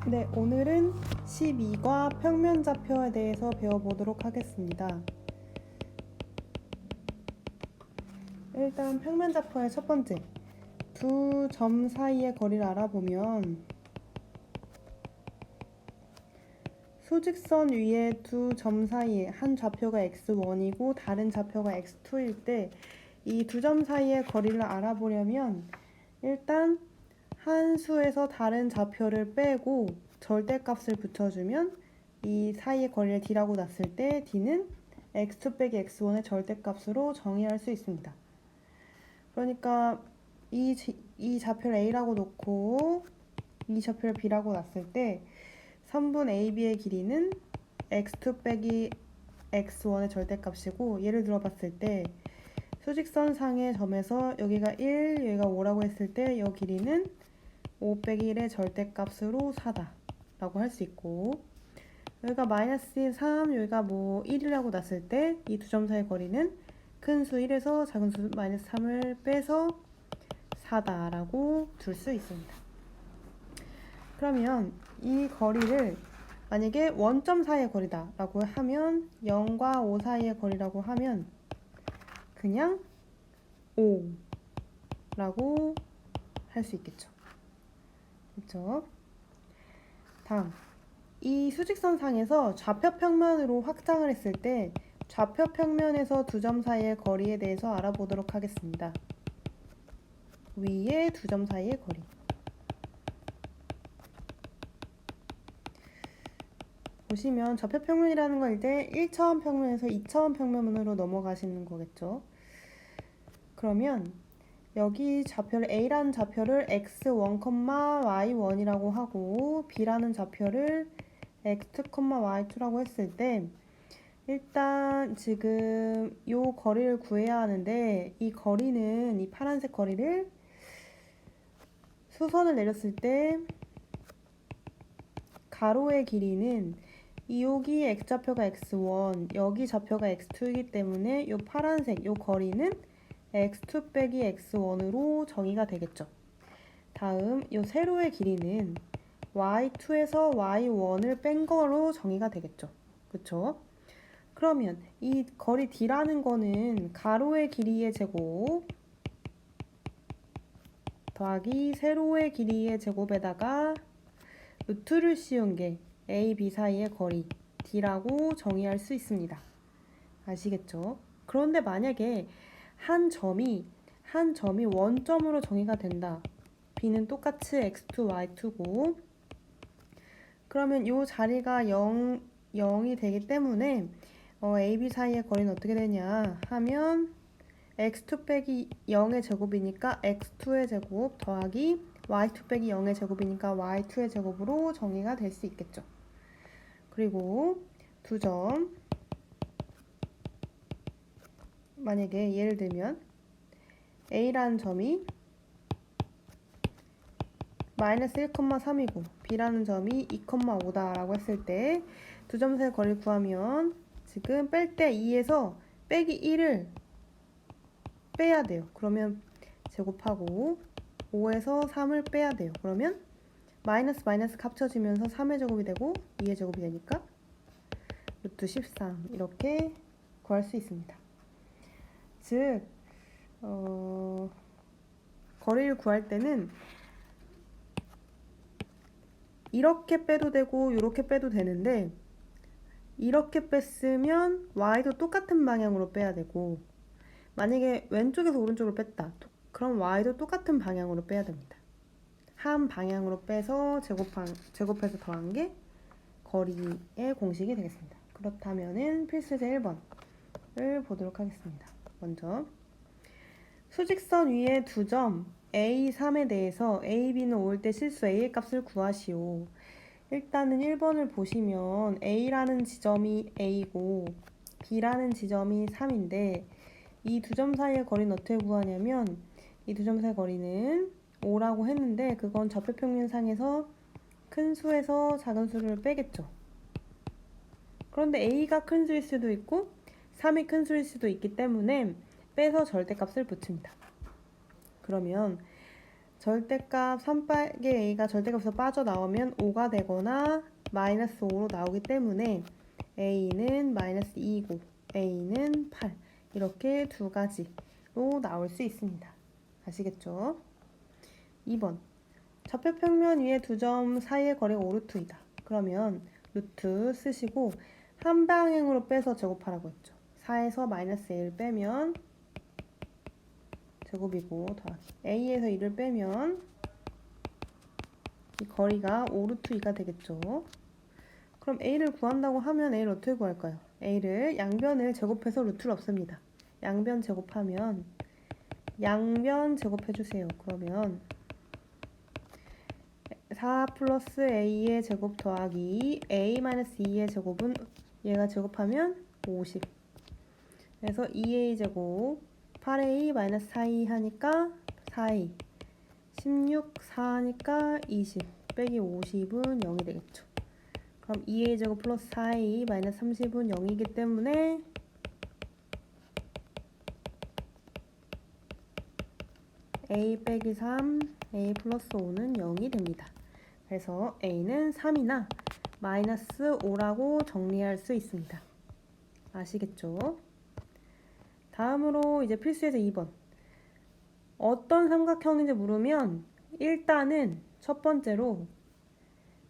네, 오늘은 12과 평면좌표에 대해서 배워보도록 하겠습니다. 일단 평면좌표의 첫 번째, 두 점 사이의 거리를 알아보면 수직선 위에 두 점 사이에 한 좌표가 x1이고 다른 좌표가 x2일 때 이 두 점 사이의 거리를 알아보려면 일단 한 수에서 다른 좌표를 빼고 절대값을 붙여주면 이 사이의 거리를 d라고 놨을 때 d는 x2 빼기 x1의 절대값으로 정의할 수 있습니다. 그러니까 이 좌표를 a라고 놓고 이 좌표를 b라고 놨을 때 3분 ab의 길이는 x2 빼기 x1의 절대값이고, 예를 들어 봤을 때 수직선 상의 점에서 여기가 1, 여기가 5라고 했을 때 이 길이는 5 빼기 1의 절대값으로 4다 라고 할 수 있고, 여기가 마이너스 3, 여기가 뭐 1이라고 놨을 때 이 두 점 사이의 거리는 큰 수 1에서 작은 수 마이너스 3을 빼서 4다 라고 둘 수 있습니다. 그러면 이 거리를 만약에 원점 사이의 거리다 라고 하면 0과 5 사이의 거리라고 하면 그냥 5 라고 할 수 있겠죠. 그렇죠? 다음, 이 수직선 상에서 좌표 평면으로 확장을 했을 때 좌표 평면에서 두 점 사이의 거리에 대해서 알아보도록 하겠습니다. 위에 두 점 사이의 거리. 보시면 좌표 평면이라는 건 이제 1차원 평면에서 2차원 평면으로 넘어가시는 거겠죠. 그러면 여기 좌표를 A라는 좌표를 x1, y1이라고 하고 B라는 좌표를 x2, y2라고 했을 때 일단 지금 이 거리를 구해야 하는데, 이 거리는 이 파란색 거리를 수선을 내렸을 때 가로의 길이는 여기 x좌표가 x1, 여기 좌표가 x2이기 때문에 이 파란색 이 거리는 x2 빼기 x1으로 정의가 되겠죠. 다음 이 세로의 길이는 y2에서 y1을 뺀 거로 정의가 되겠죠. 그쵸? 그러면 이 거리 d라는 거는 가로의 길이의 제곱 더하기 세로의 길이의 제곱에다가 루트를 씌운 게 A, B 사이의 거리 d라고 정의할 수 있습니다. 아시겠죠? 그런데 만약에 한 점이 원점으로 정의가 된다. B는 똑같이 x2, y2고, 그러면 이 자리가 0이 되기 때문에 A, B 사이의 거리는 어떻게 되냐 하면 x2 빼기 0의 제곱이니까 x2의 제곱 더하기 y2 빼기 0의 제곱이니까 y2의 제곱으로 정의가 될 수 있겠죠. 그리고 두 점, 만약에 예를 들면 A라는 점이 마이너스 1,3이고 B라는 점이 2,5다 라고 했을 때 두 점 사이 거리를 구하면 지금 뺄 때 2에서 빼기 1을 빼야 돼요. 그러면 제곱하고 5에서 3을 빼야 돼요. 그러면 마이너스 합쳐지면서 3의 제곱이 되고 2의 제곱이 되니까 루트 13 이렇게 구할 수 있습니다. 즉 거리를 구할 때는 이렇게 빼도 되고 이렇게 빼도 되는데, 이렇게 뺐으면 y도 똑같은 방향으로 빼야 되고, 만약에 왼쪽에서 오른쪽으로 뺐다 그럼 y도 똑같은 방향으로 빼야 됩니다. 한 방향으로 빼서 제곱해서 더한 게 거리의 공식이 되겠습니다. 그렇다면은 필수제 1번을 보도록 하겠습니다. 먼저 수직선 위에 두 점 A, 3에 대해서 A, B는 5일 때 실수 A의 값을 구하시오. 일단은 1번을 보시면 A라는 지점이 A고 B라는 지점이 3인데 이 두 점 사이의 거리는 어떻게 구하냐면, 이 두 점 사이의 거리는 5라고 했는데 그건 좌표평면상에서 큰 수에서 작은 수를 빼겠죠. 그런데 A가 큰 수일 수도 있고 3이 큰 수일 수도 있기 때문에 빼서 절대값을 붙입니다. 그러면 절대값 3 빼기 a가 절대값에서 빠져나오면 5가 되거나 마이너스 5로 나오기 때문에 a는 마이너스 2이고 a는 8 이렇게 두 가지로 나올 수 있습니다. 아시겠죠? 2번 좌표 평면 위에 두 점 사이의 거리가 5루트이다. 그러면 루트 쓰시고 한 방향으로 빼서 제곱하라고 했죠. 4에서 마이너스 1 빼면 제곱이고 더하기 a에서 1을 빼면 이 거리가 5루트 2가 되겠죠. 그럼 a를 구한다고 하면 a를 어떻게 구할까요? a를 양변을 제곱해서 루트를 없앱니다. 양변 제곱하면 양변 제곱해주세요. 그러면 4 플러스 a의 제곱 더하기 a-2의 제곱은 얘가 제곱하면 50. 그래서 2a 제곱 8a 마이너스 4a 하니까 4a 16, 4 하니까 20 빼기 50은 0이 되겠죠. 그럼 2a 제곱 플러스 4a 마이너스 30은 0이기 때문에 a 빼기 3, a 플러스 5는 0이 됩니다. 그래서 a는 3이나 마이너스 5라고 정리할 수 있습니다. 아시겠죠? 다음으로 이제 필수에서 2번. 어떤 삼각형인지 물으면 일단은 첫 번째로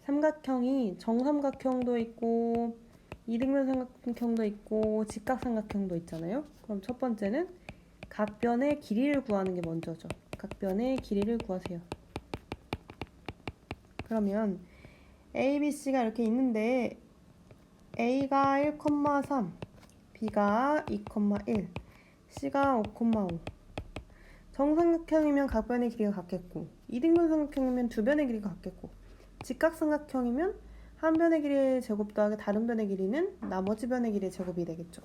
삼각형이 정삼각형도 있고 이등변 삼각형도 있고 직각삼각형도 있잖아요. 그럼 첫 번째는 각변의 길이를 구하는 게 먼저죠. 각변의 길이를 구하세요. 그러면 A, B, C가 이렇게 있는데 A가 1,3, B가 2,1, C가 5,5. 정삼각형이면 각변의 길이가 같겠고 이등변 삼각형이면 두 변의 길이가 같겠고 직각삼각형이면 한 변의 길이의 제곱 더하기 다른 변의 길이는 나머지 변의 길이의 제곱이 되겠죠.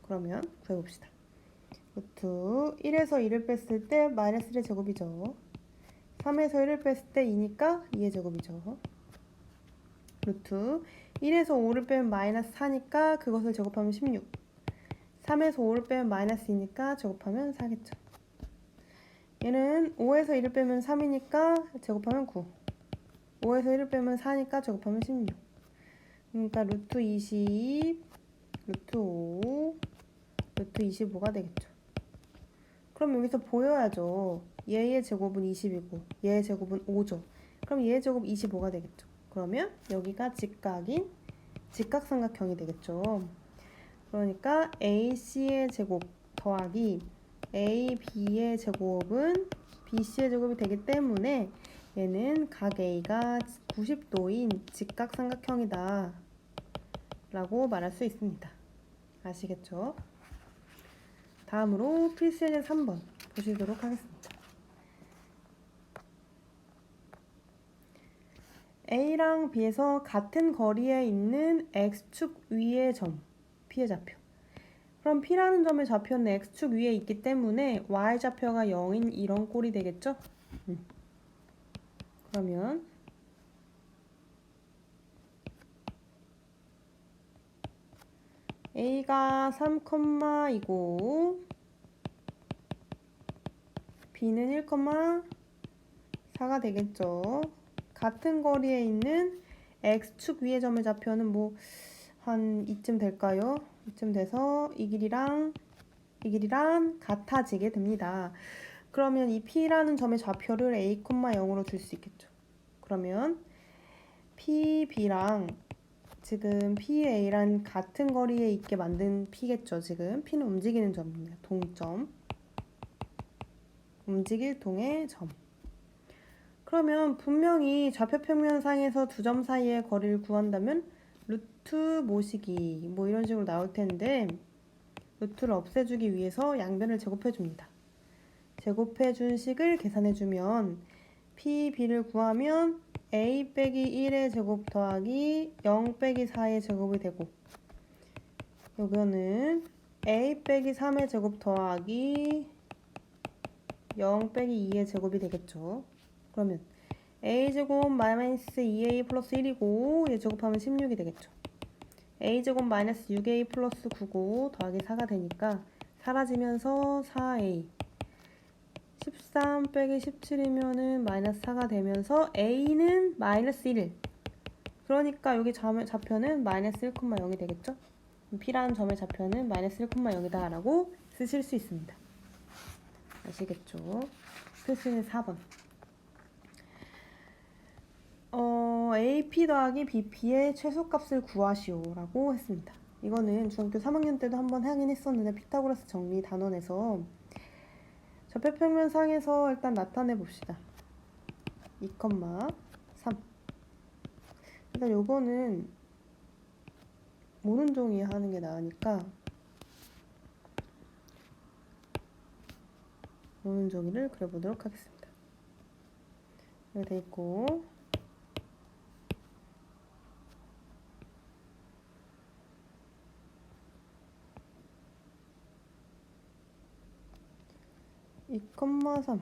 그러면 구해봅시다. 루트 1에서 2를 뺐을 때 마이너스 1의 제곱이죠. 3에서 1을 뺐을 때 2니까 2의 제곱이죠. 루트 1에서 5를 빼면 마이너스 4니까 그것을 제곱하면 16. 3에서 5를 빼면 마이너스 2니까 제곱하면 4겠죠. 얘는 5에서 1을 빼면 3이니까 제곱하면 9. 5에서 1을 빼면 4니까 제곱하면 16. 그러니까 루트 20, 루트 5, 루트 25가 되겠죠. 그럼 여기서 보여야죠. 얘의 제곱은 20이고 얘의 제곱은 5죠. 그럼 얘의 제곱 25가 되겠죠. 그러면 여기가 직각인 직각삼각형이 되겠죠. 그러니까 AC의 제곱 더하기 AB의 제곱은 BC의 제곱이 되기 때문에 얘는 각 A가 90도인 직각삼각형이다 라고 말할 수 있습니다. 아시겠죠? 다음으로 필수예제 3번 보시도록 하겠습니다. A랑 B에서 같은 거리에 있는 X축 위의 점 P의 좌표. 그럼 P라는 점의 좌표는 X축 위에 있기 때문에 Y좌표가 0인 이런 꼴이 되겠죠? 그러면 A가 3,2고 B는 1,4가 되겠죠. 같은 거리에 있는 X축 위의 점의 좌표는 뭐 한 이쯤 될까요? 이쯤 돼서 이 길이랑 같아지게 됩니다. 그러면 이 P라는 점의 좌표를 A, 0으로 줄 수 있겠죠. 그러면 P, B랑 지금 P, A란 같은 거리에 있게 만든 P겠죠. 지금 P는 움직이는 점입니다. 동점. 움직일 동의 점. 그러면 분명히 좌표 평면상에서 두 점 사이의 거리를 구한다면 루트 모시기 뭐 이런 식으로 나올 텐데 루트를 없애주기 위해서 양변을 제곱해줍니다. 제곱해준 식을 계산해주면 P, B를 구하면 A 빼기 1의 제곱 더하기 0 빼기 4의 제곱이 되고 여기는 A 빼기 3의 제곱 더하기 0 빼기 2의 제곱이 되겠죠. 그러면 a제곱 마이너스 2a 플러스 1이고 얘 제곱하면 16이 되겠죠. a제곱 마이너스 6a 플러스 9고 더하기 4가 되니까 사라지면서 4a 13 빼기 17이면은 마이너스 4가 되면서 A는 마이너스 1. 그러니까 여기 좌표는 마이너스 1,0이 되겠죠? P라는 점의 좌표는 마이너스 1,0이다 라고 쓰실 수 있습니다. 아시겠죠? 표시는 4번. AP 더하기 BP의 최소값을 구하시오 라고 했습니다. 이거는 중학교 3학년 때도 한번 하긴 했었는데 피타고라스 정리 단원에서 좌표평면상에서 일단 나타내 봅시다. 2,3. 일단 요거는 모른 종이 하는 게 나으니까 모른 종이를 그려보도록 하겠습니다. 이렇게 돼 있고 2,3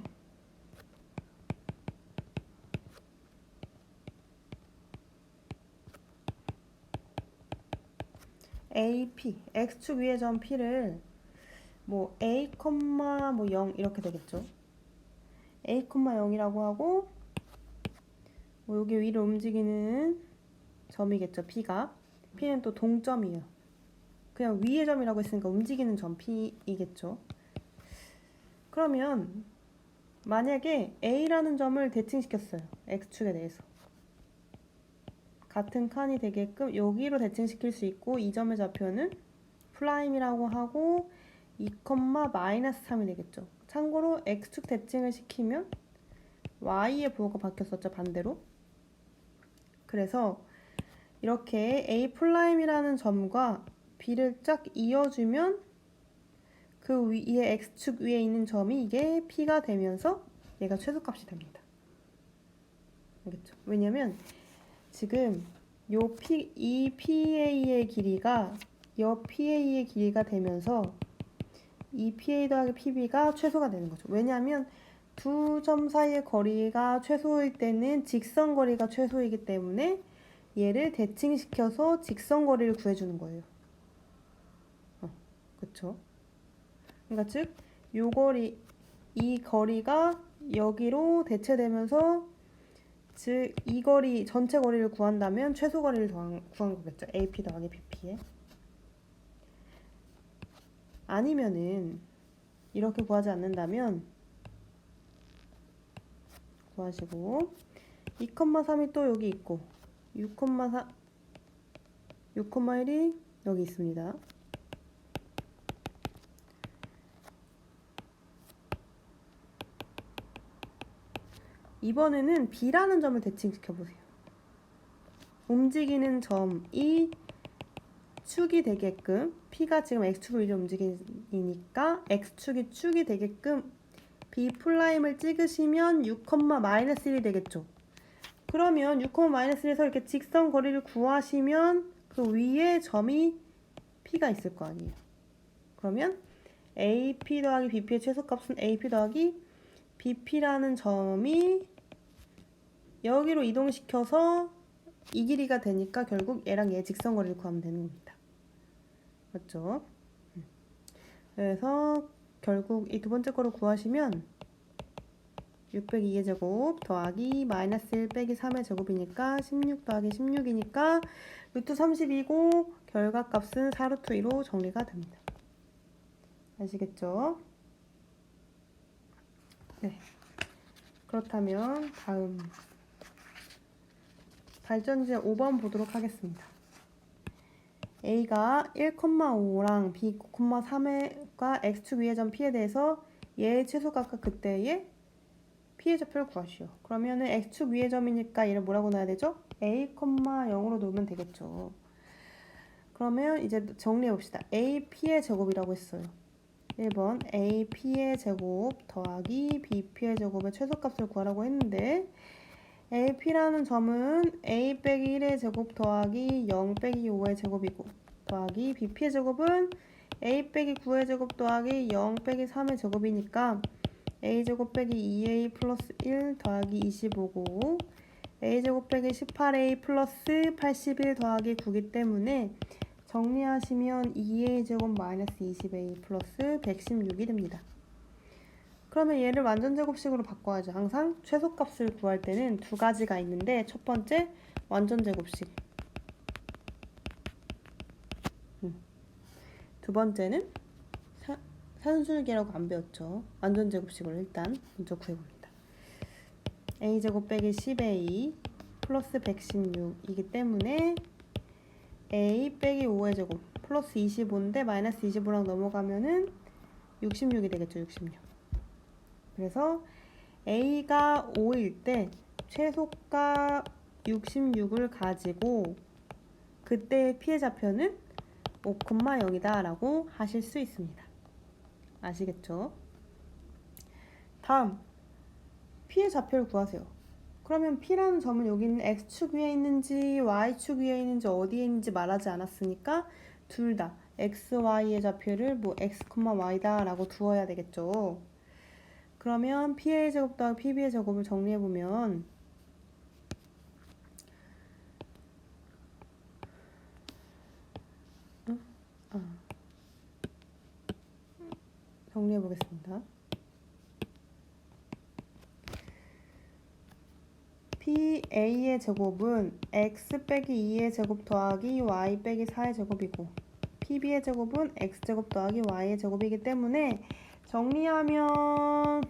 AP x축 위의 점 P를 뭐 A, 뭐 0 이렇게 되겠죠. A, 0이라고 하고 뭐 여기 위로 움직이는 점이겠죠. P가 P는 또 동점이에요. 그냥 위의 점이라고 했으니까 움직이는 점 P이겠죠. 그러면 만약에 A라는 점을 대칭시켰어요. X축에 대해서. 같은 칸이 되게끔 여기로 대칭시킬 수 있고 이 점의 좌표는 프라임이라고 하고 2, 마이너스 3이 되겠죠. 참고로 X축 대칭을 시키면 Y의 부호가 바뀌었었죠. 반대로. 그래서 이렇게 A'이라는 점과 B를 쫙 이어주면 그 위에 X축 위에 있는 점이 이게 P가 되면서 얘가 최소값이 됩니다. 알겠죠? 왜냐면 지금 이 PA의 길이가 여 PA의 길이가 되면서 이 PA 더하기 PB가 최소가 되는 거죠. 왜냐하면 두 점 사이의 거리가 최소일 때는 직선 거리가 최소이기 때문에 얘를 대칭시켜서 직선 거리를 구해주는 거예요. 그쵸? 그러니까 즉, 이 거리가 여기로 대체되면서 즉, 이 거리, 전체 거리를 구한다면 최소 거리를 구한 거겠죠. AP 더하기 BP에. 아니면은 이렇게 구하지 않는다면 구하시고 2,3이 또 여기 있고 6,1이 여기 있습니다. 이번에는 B라는 점을 대칭시켜보세요. 움직이는 점이 축이 되게끔 P가 지금 X축을 위로 움직이니까 X축이 축이 되게끔 B'을 찍으시면 6, 마이너스 1이 되겠죠. 그러면 6, 마이너스 1에서 이렇게 직선 거리를 구하시면 그 위에 점이 P가 있을 거 아니에요. 그러면 AP 더하기 BP의 최소값은 AP 더하기 BP라는 점이 여기로 이동시켜서 이 길이가 되니까 결국 얘랑 얘 직선 거리를 구하면 되는 겁니다. 맞죠? 그래서 결국 이 두 번째 거를 구하시면 6 빼기 2의 제곱 더하기 마이너스 1 빼기 3의 제곱이니까 16 더하기 16이니까 루트 32고 결과값은 4 루트 2로 정리가 됩니다. 아시겠죠? 네. 그렇다면 다음 발전제 5번 보도록 하겠습니다. A가 1,5랑 B 9,3과 X축 위의 점 P에 대해서 얘의 최소값과 그때의 P의 좌표를 구하시오. 그러면은 X축 위의 점이니까 얘를 뭐라고 넣어야 되죠? A, 0으로 놓으면 되겠죠. 그러면 이제 정리해 봅시다. AP의 제곱이라고 했어요. 1번 AP의 제곱 더하기 BP의 제곱의 최소값을 구하라고 했는데 AP라는 점은 A 빼기 1의 제곱 더하기 0 빼기 5의 제곱이고 더하기 BP의 제곱은 A 빼기 9의 제곱 더하기 0 빼기 3의 제곱이니까 A제곱 빼기 2A 플러스 1 더하기 25고 A제곱 빼기 18A 플러스 81 더하기 9기 때문에 정리하시면 2A 제곱 마이너스 20A 플러스 116이 됩니다. 그러면 얘를 완전제곱식으로 바꿔야죠. 항상 최소값을 구할 때는 두 가지가 있는데 첫 번째 완전제곱식, 두 번째는 산술계라고 안 배웠죠. 완전제곱식으로 일단 먼저 구해봅니다. a제곱 빼기 10a 플러스 116이기 때문에 a 빼기 5의 제곱 플러스 25인데 마이너스 25랑 넘어가면은 66이 되겠죠. 66. 그래서 a가 5일 때 최소값 66을 가지고 그때의 피해 좌표는 5,0이다 라고 하실 수 있습니다. 아시겠죠? 다음 P의 좌표를 구하세요. 그러면 P라는 점은 여기 있는 X축 위에 있는지 Y축 위에 있는지 어디에 있는지 말하지 않았으니까 둘 다 X, Y의 좌표를 뭐 X, Y다 라고 두어야 되겠죠. 그러면 P의 제곱 더하기 PB의 제곱을 정리해보면 정리해보겠습니다. PA의 제곱은 x 빼기 2의 제곱 더하기 y 빼기 4의 제곱이고 PB의 제곱은 x제곱 더하기 y의 제곱이기 때문에 정리하면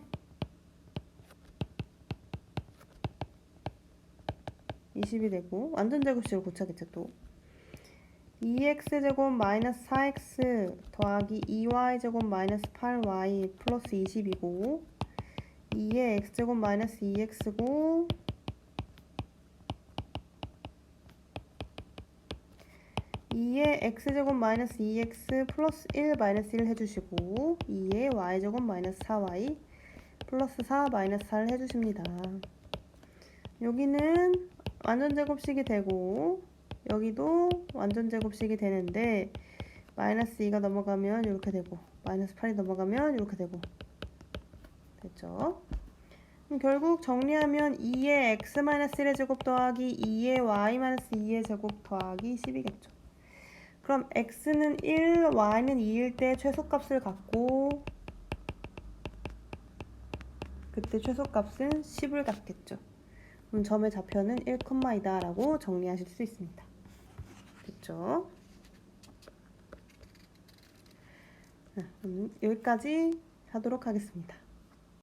20이 되고 완전제곱식을 고쳐야겠죠. 또 2x제곱 마이너스 4x 더하기 2y제곱 마이너스 8y 플러스 20이고 2의 x제곱 마이너스 2x고 2의 x제곱 마이너스 2x 플러스 1 마이너스 1 해주시고 2의 y제곱 마이너스 4y 플러스 4 마이너스 4를 해주십니다. 여기는 완전제곱식이 되고 여기도 완전제곱식이 되는데 마이너스 2가 넘어가면 이렇게 되고 마이너스 8이 넘어가면 이렇게 되고 됐죠? 그럼 결국 정리하면 2의 x-1의 제곱 더하기 2의 y-2의 제곱 더하기 10이겠죠. 그럼 x는 1, y는 2일 때 최소값을 갖고 그때 최소값은 10을 갖겠죠. 그럼 점의 좌표는 1,이다 라고 정리하실 수 있습니다. 됐죠? 그럼 여기까지 하도록 하겠습니다.